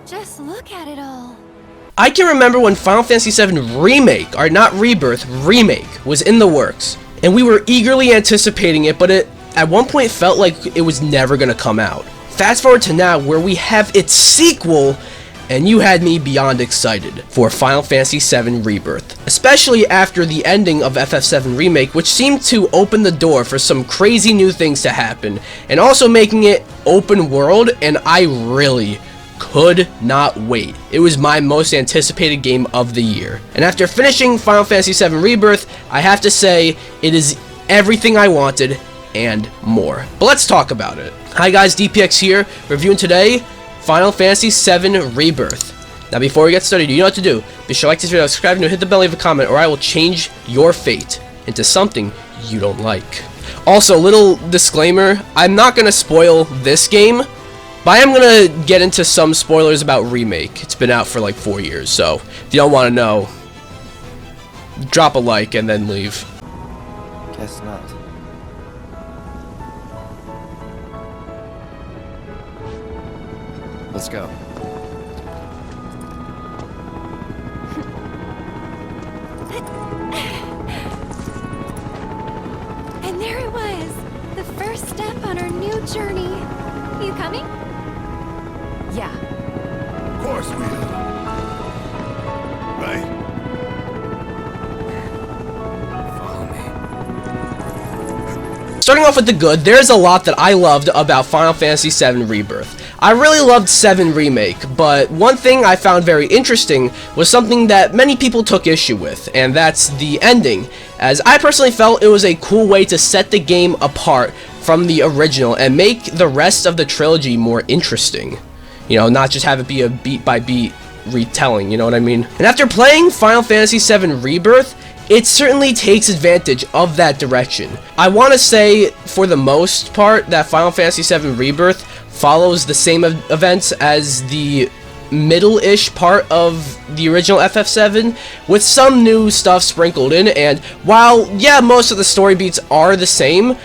Just look at it all. I can remember when Final Fantasy VII Remake, or not Rebirth, Remake, was in the works, and we were eagerly anticipating it, but it at one point felt like it was never gonna come out. Fast forward to now, where we have its sequel, and you had me beyond excited for Final Fantasy VII Rebirth, especially after the ending of FF7 Remake, which seemed to open the door for some crazy new things to happen, and also making it open world, and I really could not wait. It was my most anticipated game of the year. And after finishing Final Fantasy VII Rebirth, I have to say it is everything I wanted and more. But let's talk about it. Hi guys, DPX here, reviewing today Final Fantasy VII Rebirth. Now before we get started, you know what to do. Be sure to like this video, subscribe, and hit the bell, leave a comment, or I will change your fate into something you don't like. Also, little disclaimer, I'm not going to spoil this game, but I am going to get into some spoilers about Remake. It's been out for like 4 years, so if you don't want to know, drop a like and then leave. Guess not. Let's go. And there it was, the first step on our new journey. You coming? Yeah. Of course we are. Right? Follow me. Starting off with the good, there's a lot that I loved about Final Fantasy VII Rebirth. I really loved 7 Remake, but one thing I found very interesting was something that many people took issue with, and that's the ending, as I personally felt it was a cool way to set the game apart from the original and make the rest of the trilogy more interesting. You know, not just have it be a beat-by-beat retelling, you know what I mean? And after playing Final Fantasy VII Rebirth, it certainly takes advantage of that direction. I want to say, for the most part, that Final Fantasy VII Rebirth follows the same events as the middle-ish part of the original FF7, with some new stuff sprinkled in, and while, yeah, most of the story beats are the same,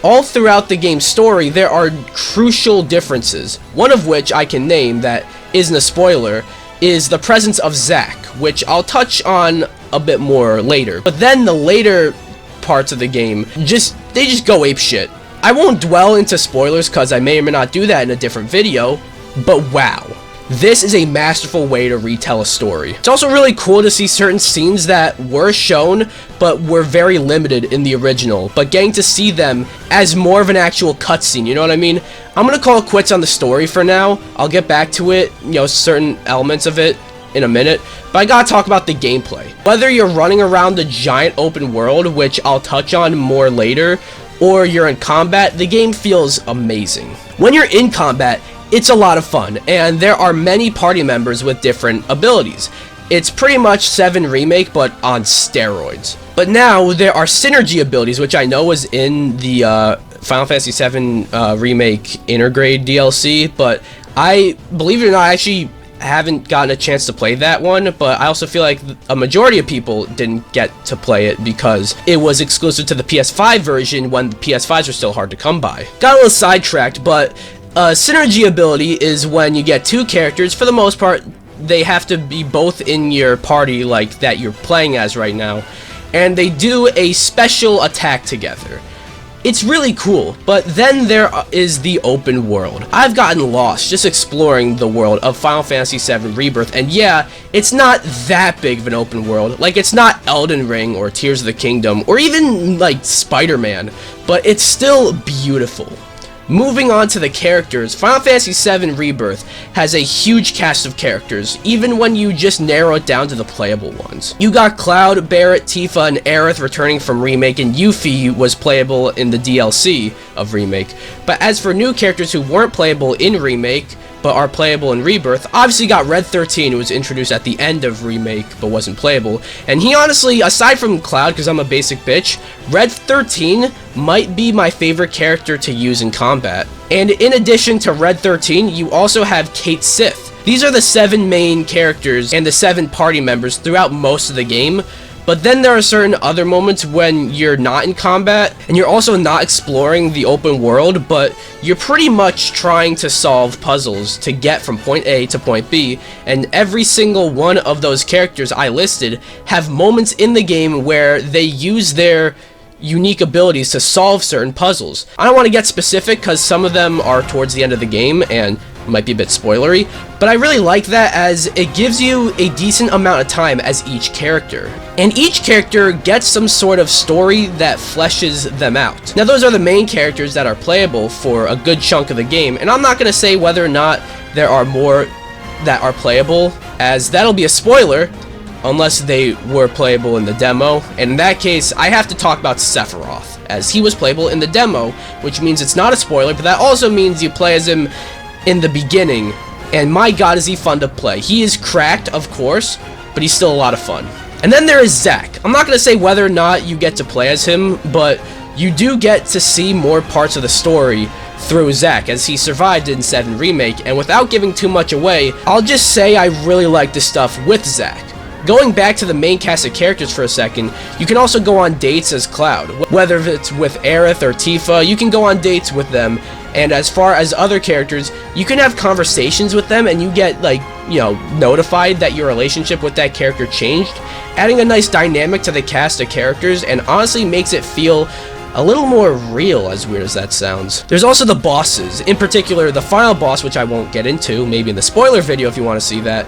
all throughout the game's story, there are crucial differences, one of which I can name that isn't a spoiler, is the presence of Zack, which I'll touch on a bit more later. But then the later parts of the game, they just go apeshit. I won't dwell into spoilers because I may or may not do that in a different video, but wow. This is a masterful way to retell a story. It's also really cool to see certain scenes that were shown, but were very limited in the original, but getting to see them as more of an actual cutscene, you know what I mean? I'm gonna call it quits on the story for now. I'll get back to it, you know, certain elements of it in a minute, but I gotta talk about the gameplay. Whether you're running around the giant open world, which I'll touch on more later, or you're in combat, the game feels amazing. When you're in combat, it's a lot of fun, and there are many party members with different abilities. It's pretty much 7 Remake, but on steroids. But now, there are synergy abilities, which I know was in the Final Fantasy VII Remake Intergrade DLC, but I, believe it or not, I actually haven't gotten a chance to play that one, but I also feel like a majority of people didn't get to play it because it was exclusive to the PS5 version when the PS5s were still hard to come by. Got a little sidetracked, but synergy ability is when you get 2 characters. For the most part, they have to be both in your party like that you're playing as right now, and they do a special attack together. It's really cool, but then there is the open world. I've gotten lost just exploring the world of Final Fantasy VII Rebirth, and yeah, it's not that big of an open world. Like, it's not Elden Ring or Tears of the Kingdom or even like Spider-Man, but it's still beautiful. Moving on to the characters, Final Fantasy VII Rebirth has a huge cast of characters, even when you just narrow it down to the playable ones. You got Cloud, Barret, Tifa, and Aerith returning from Remake, and Yuffie was playable in the DLC of Remake. But as for new characters who weren't playable in Remake, but are playable in Rebirth, obviously got Red 13, who was introduced at the end of Remake, but wasn't playable. And he honestly, aside from Cloud, because I'm a basic bitch, Red 13 might be my favorite character to use in combat. And in addition to Red 13, you also have Cait Sith. These are the 7 main characters and the 7 party members throughout most of the game, But then there are certain other moments when you're not in combat, and you're also not exploring the open world, but you're pretty much trying to solve puzzles to get from point A to point B, and every single one of those characters I listed have moments in the game where they use their unique abilities to solve certain puzzles. I don't want to get specific because some of them are towards the end of the game and might be a bit spoilery, but I really like that as it gives you a decent amount of time as each character. And each character gets some sort of story that fleshes them out. Now those are the main characters that are playable for a good chunk of the game, and I'm not going to say whether or not there are more that are playable, as that'll be a spoiler unless they were playable in the demo. And in that case, I have to talk about Sephiroth, as he was playable in the demo, which means it's not a spoiler, but that also means you play as him in the beginning, and my god is he fun to play. He is cracked, of course, but he's still a lot of fun. And then there is Zack. I'm not going to say whether or not you get to play as him, but you do get to see more parts of the story through Zack, as he survived in 7 Remake, and without giving too much away, I'll just say I really like the stuff with Zack. Going back to the main cast of characters for a second, you can also go on dates as Cloud. Whether it's with Aerith or Tifa, you can go on dates with them. And as far as other characters, you can have conversations with them and you get, like, you know, notified that your relationship with that character changed, adding a nice dynamic to the cast of characters, and honestly makes it feel a little more real, as weird as that sounds. There's also the bosses, in particular the final boss, which I won't get into, maybe in the spoiler video if you want to see that.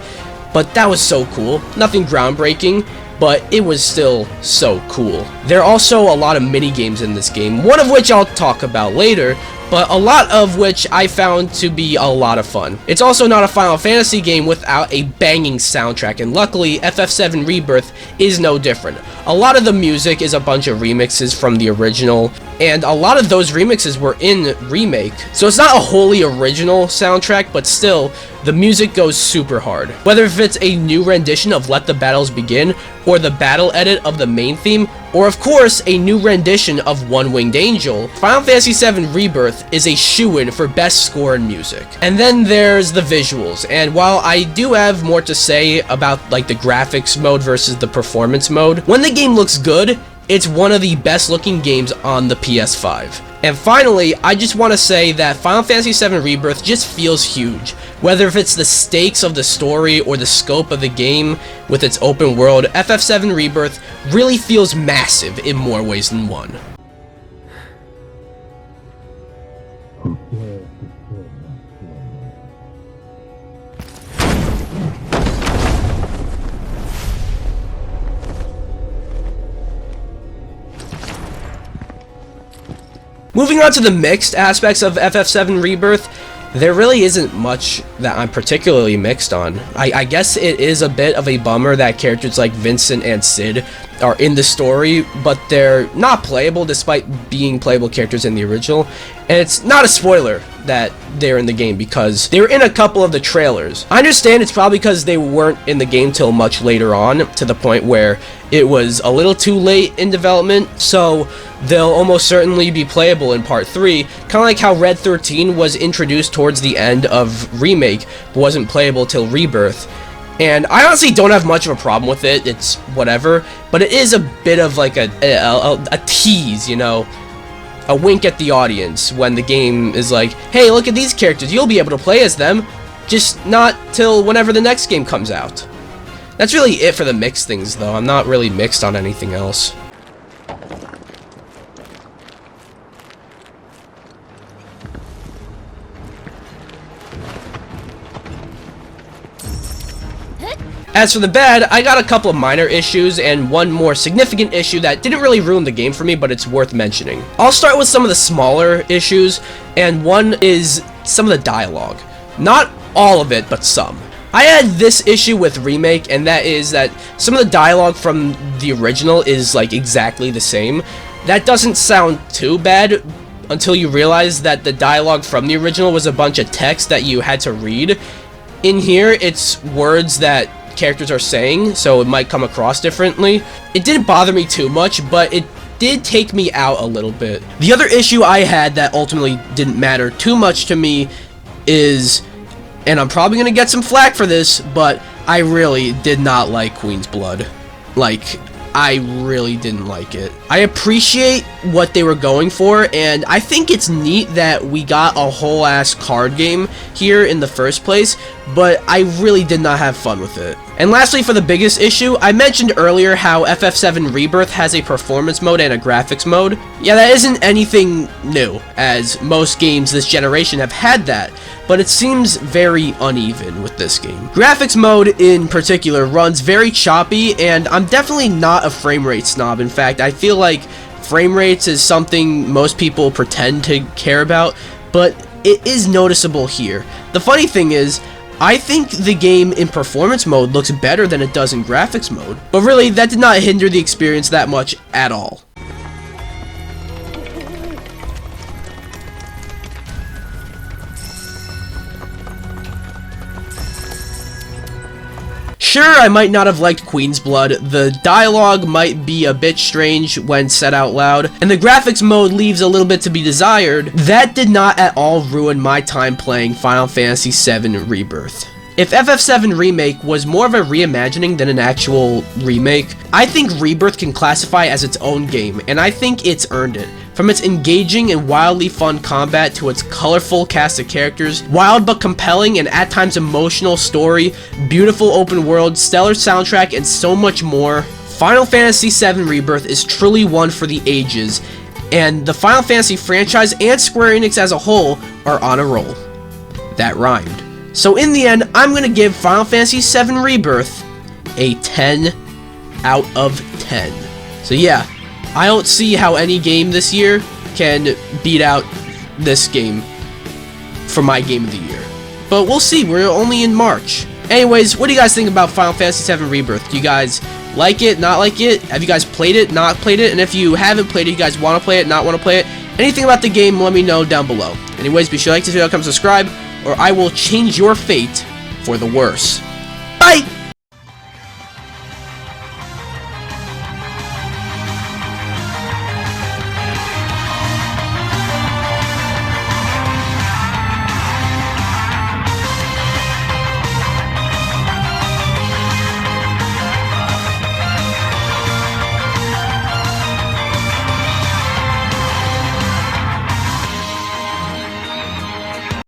But that was so cool. Nothing groundbreaking, but it was still so cool. There are also a lot of mini games in this game, one of which I'll talk about later, but a lot of which I found to be a lot of fun. It's also not a Final Fantasy game without a banging soundtrack, and luckily FF7 Rebirth is no different. A lot of the music is a bunch of remixes from the original, and a lot of those remixes were in Remake, so it's not a wholly original soundtrack, but still, the music goes super hard. Whether if it's a new rendition of Let the Battles Begin, or the battle edit of the main theme, or of course a new rendition of One Winged Angel, Final Fantasy VII Rebirth is a shoo-in for best score in music. And then there's the visuals, and while I do have more to say about like the graphics mode versus the performance mode, when the game looks good, it's one of the best looking games on the PS5. And finally, I just want to say that Final Fantasy VII Rebirth just feels huge. Whether if it's the stakes of the story or the scope of the game with its open world, FF7 Rebirth really feels massive in more ways than one. Moving on to the mixed aspects of FF7 Rebirth, there really isn't much that I'm particularly mixed on. I guess it is a bit of a bummer that characters like Vincent and Cid are in the story, but they're not playable despite being playable characters in the original. And it's not a spoiler that they're in the game because they were in a couple of the trailers. I understand it's probably because they weren't in the game till much later on, to the point where it was a little too late in development, so they'll almost certainly be playable in Part 3, kind of like how Red 13 was introduced towards the end of Remake, but wasn't playable till Rebirth. And I honestly don't have much of a problem with it, it's whatever, but it is a bit of like a tease, you know? A wink at the audience when the game is like, hey, look at these characters, you'll be able to play as them, just not till whenever the next game comes out. That's really it for the mixed things, though. I'm not really mixed on anything else. As for the bad, I got a couple of minor issues and one more significant issue that didn't really ruin the game for me, but it's worth mentioning. I'll start with some of the smaller issues, and one is some of the dialogue. Not all of it, but some. I had this issue with Remake, and that is that some of the dialogue from the original is like exactly the same. That doesn't sound too bad until you realize that the dialogue from the original was a bunch of text that you had to read. In here, it's words that characters are saying, so it might come across differently. It didn't bother me too much, but it did take me out a little bit. The other issue I had that ultimately didn't matter too much to me is, and I'm probably gonna get some flack for this, but I really did not like Queen's Blood. Like, I really didn't like it. I appreciate what they were going for, and I think it's neat that we got a whole ass card game here in the first place, but I really did not have fun with it. And lastly, for the biggest issue, I mentioned earlier how FF7 Rebirth has a performance mode and a graphics mode. Yeah, that isn't anything new, as most games this generation have had that, but it seems very uneven with this game. Graphics mode in particular runs very choppy, and I'm definitely not a frame rate snob. In fact, I feel like frame rates is something most people pretend to care about, but it is noticeable here. The funny thing is, I think the game in performance mode looks better than it does in graphics mode, but really that did not hinder the experience that much at all. Sure, I might not have liked Queen's Blood, the dialogue might be a bit strange when said out loud, and the graphics mode leaves a little bit to be desired. That did not at all ruin my time playing Final Fantasy VII Rebirth. If FF7 Remake was more of a reimagining than an actual remake, I think Rebirth can classify as its own game, and I think it's earned it. From its engaging and wildly fun combat to its colorful cast of characters, wild but compelling and at times emotional story, beautiful open world, stellar soundtrack, and so much more, Final Fantasy VII Rebirth is truly one for the ages, and the Final Fantasy franchise and Square Enix as a whole are on a roll. That rhymed. So in the end, I'm going to give Final Fantasy VII Rebirth a 10 out of 10. So yeah, I don't see how any game this year can beat out this game for my game of the year. But we'll see, we're only in March. Anyways, what do you guys think about Final Fantasy VII Rebirth? Do you guys like it, not like it? Have you guys played it, not played it? And if you haven't played it, you guys want to play it, not want to play it? Anything about the game, let me know down below. Anyways, be sure to like this video, come subscribe, or I will change your fate for the worse. Bye!